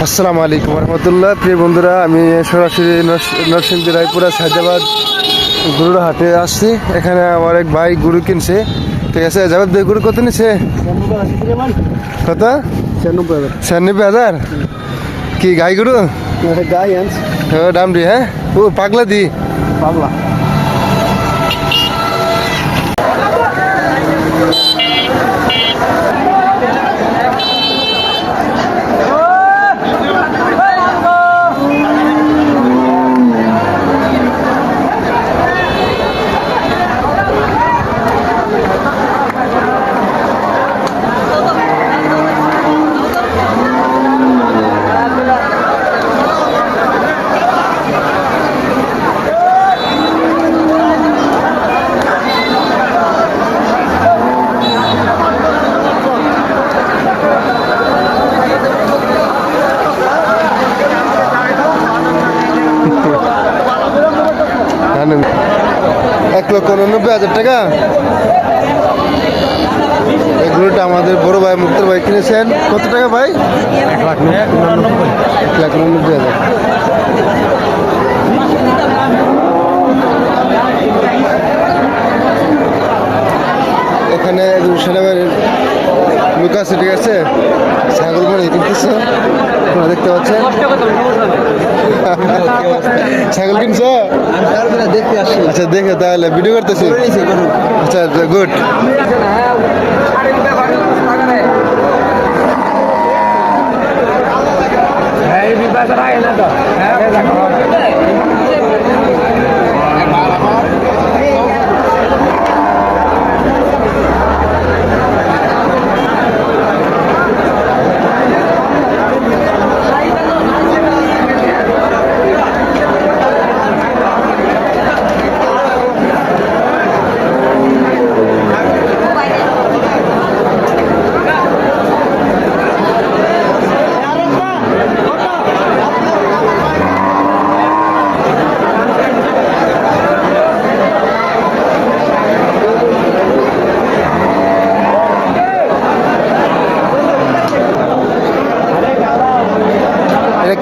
আসসালামু আলাইকুম রহমতুল্লাহ। প্রিয় বন্ধুরা, আমি সরাসরি নরসিংদী রায়পুরা সায়দাবাদ গরুর হাটে আসছি। এখানে আমার এক ভাই গরু কিনছে। ঠিক আছে, জাভেদ ভাই গরু কত নিছে? কত? 96,000। কি গাই গরু? গাই ও দাম দি, হ্যাঁ ও পাগলা দি পাগলা। জানেন 1,99,000 টাকা। এই গরুটা আমাদের বড় ভাই মুক্তার ভাই কিনেছেন। কত টাকা ভাই? 1,99,000। এখানে সেনাবাহিনীর লোক আছে, ঠিক আছে। ছাগল মনে কিনতেছে, আপনারা দেখতে পাচ্ছেন। ছাগল কিনছো? দেখতে আসছি। আচ্ছা, দেখে তাহলে ভিডিও করতেছি। আচ্ছা, গুড।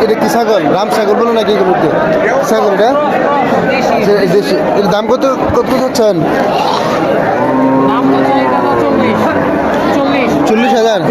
এটা কি ছাগল? রাম ছাগল বলো নাকি গরুকে? ছাগল এটা দেশি। এর দাম কত কত হচ্ছেন? 40,000।